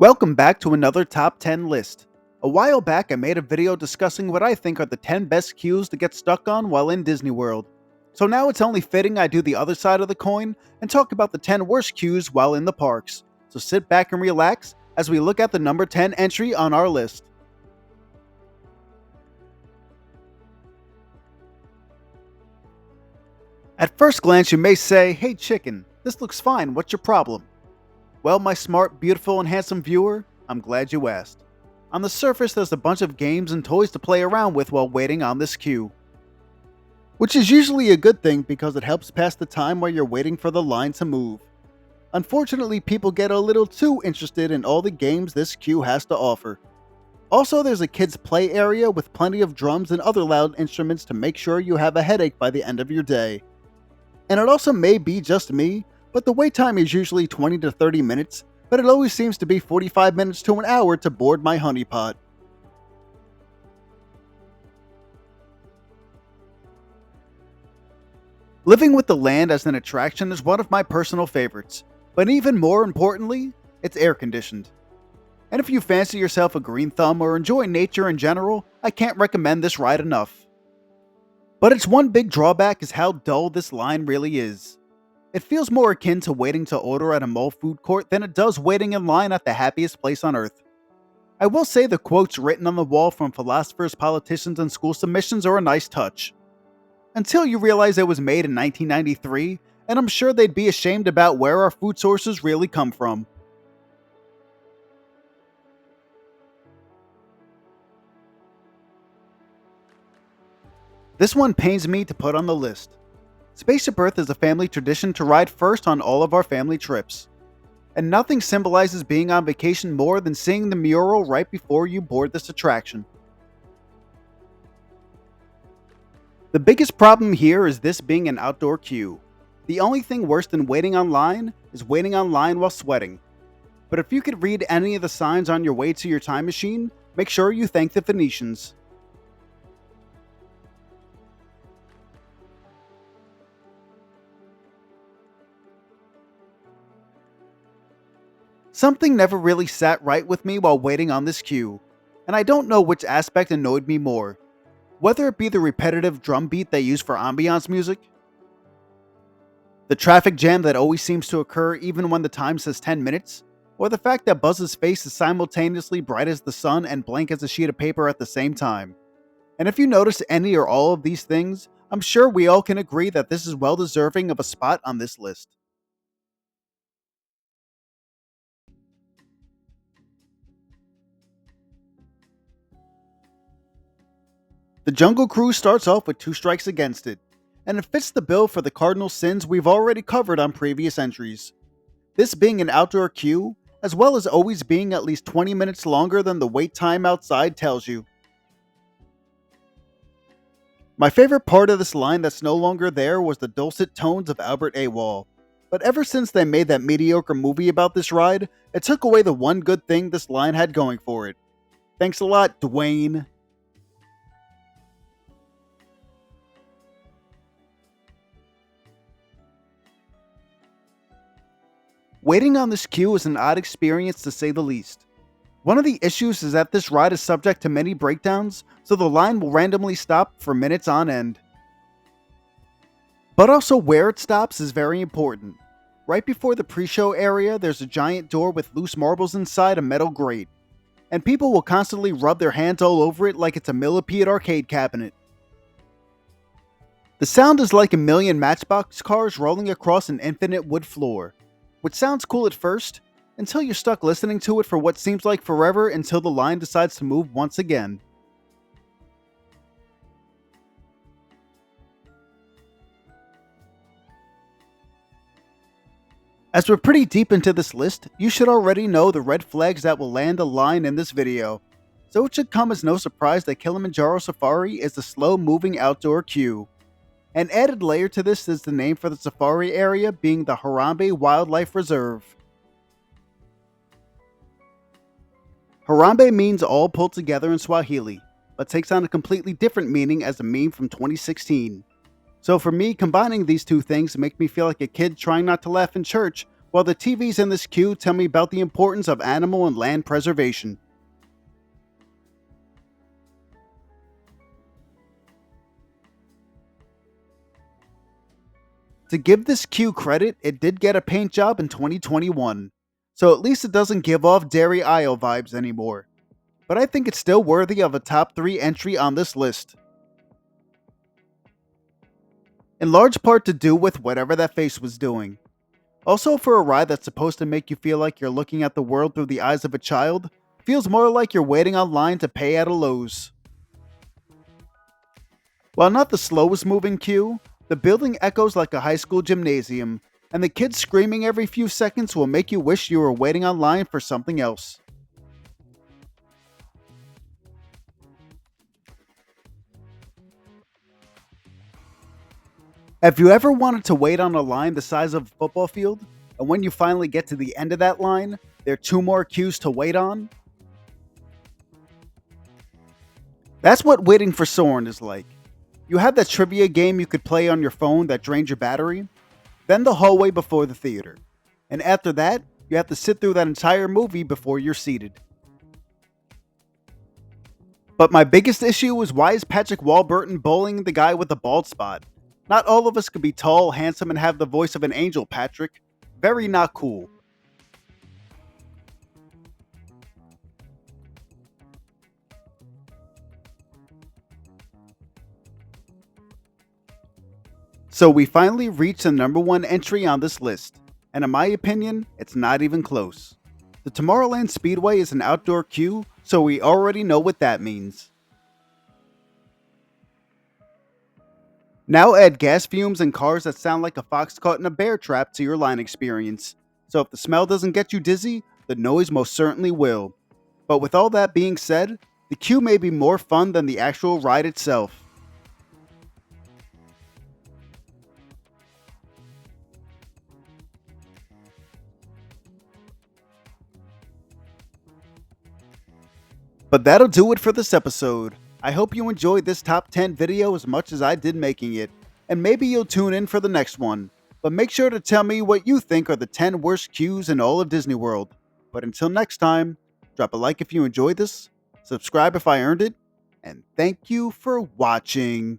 Welcome back to another top 10 list. A while back I made a video discussing what I think are the 10 best queues to get stuck on while in Disney World. So now it's only fitting I do the other side of the coin and talk about the 10 worst queues while in the parks. So sit back and relax as we look at the number 10 entry on our list. At first glance you may say, "Hey chicken, this looks fine, what's your problem?" Well, my smart, beautiful, and handsome viewer, I'm glad you asked. On the surface, there's a bunch of games and toys to play around with while waiting on this queue. Which is usually a good thing because it helps pass the time while you're waiting for the line to move. Unfortunately, people get a little too interested in all the games this queue has to offer. Also, there's a kids' play area with plenty of drums and other loud instruments to make sure you have a headache by the end of your day. And it also may be just me, but the wait time is usually 20 to 30 minutes, but it always seems to be 45 minutes to an hour to board my honeypot. Living with the land as an attraction is one of my personal favorites, but even more importantly, it's air conditioned. And if you fancy yourself a green thumb or enjoy nature in general, I can't recommend this ride enough. But its one big drawback is how dull this line really is. It feels more akin to waiting to order at a mall food court than it does waiting in line at the happiest place on earth. I will say the quotes written on the wall from philosophers, politicians, and school submissions are a nice touch. Until you realize it was made in 1993, and I'm sure they'd be ashamed about where our food sources really come from. This one pains me to put on the list. Spaceship Earth is a family tradition to ride first on all of our family trips. And nothing symbolizes being on vacation more than seeing the mural right before you board this attraction. The biggest problem here is this being an outdoor queue. The only thing worse than waiting online is waiting online while sweating. But if you could read any of the signs on your way to your time machine, make sure you thank the Phoenicians. Something never really sat right with me while waiting on this queue, and I don't know which aspect annoyed me more. Whether it be the repetitive drum beat they use for ambiance music, the traffic jam that always seems to occur even when the time says 10 minutes, or the fact that Buzz's face is simultaneously bright as the sun and blank as a sheet of paper at the same time. And if you notice any or all of these things, I'm sure we all can agree that this is well deserving of a spot on this list. The Jungle Cruise starts off with two strikes against it, and it fits the bill for the cardinal sins we've already covered on previous entries. This being an outdoor queue, as well as always being at least 20 minutes longer than the wait time outside tells you. My favorite part of this line that's no longer there was the dulcet tones of Albert Awol. But ever since they made that mediocre movie about this ride, it took away the one good thing this line had going for it. Thanks a lot, Dwayne. Waiting on this queue is an odd experience to say the least. One of the issues is that this ride is subject to many breakdowns, so the line will randomly stop for minutes on end. But also where it stops is very important. Right before the pre-show area, there's a giant door with loose marbles inside a metal grate, and people will constantly rub their hands all over it like it's a millipede arcade cabinet. The sound is like a million Matchbox cars rolling across an infinite wood floor, which sounds cool at first, until you're stuck listening to it for what seems like forever until the line decides to move once again. As we're pretty deep into this list, you should already know the red flags that will land a line in this video, so it should come as no surprise that Kilimanjaro Safari is the slow-moving outdoor queue. An added layer to this is the name for the safari area being the Harambe Wildlife Reserve. Harambe means all pulled together in Swahili, but takes on a completely different meaning as a meme from 2016. So for me, combining these two things make me feel like a kid trying not to laugh in church while the TVs in this queue tell me about the importance of animal and land preservation. To give this queue credit, it did get a paint job in 2021, so at least it doesn't give off Dairy Isle vibes anymore. But I think it's still worthy of a top 3 entry on this list. In large part to do with whatever that face was doing. Also, for a ride that's supposed to make you feel like you're looking at the world through the eyes of a child, feels more like you're waiting online to pay at a Lowe's. While not the slowest moving queue, the building echoes like a high school gymnasium, and the kids screaming every few seconds will make you wish you were waiting online for something else. Have you ever wanted to wait on a line the size of a football field, and when you finally get to the end of that line, there are 2 more queues to wait on? That's what waiting for Soarin is like. You have that trivia game you could play on your phone that drains your battery, then the hallway before the theater. And after that, you have to sit through that entire movie before you're seated. But my biggest issue is, why is Patrick Warburton bullying the guy with the bald spot? Not all of us could be tall, handsome, and have the voice of an angel, Patrick. Very not cool. So we finally reached the number 1 entry on this list, and in my opinion, it's not even close. The Tomorrowland Speedway is an outdoor queue, so we already know what that means. Now add gas fumes and cars that sound like a fox caught in a bear trap to your line experience. So if the smell doesn't get you dizzy, the noise most certainly will. But with all that being said, the queue may be more fun than the actual ride itself. But that'll do it for this episode. I hope you enjoyed this top 10 video as much as I did making it, and maybe you'll tune in for the next one. But make sure to tell me what you think are the 10 worst queues in all of Disney World. But until next time, drop a like if you enjoyed this, subscribe if I earned it, and thank you for watching.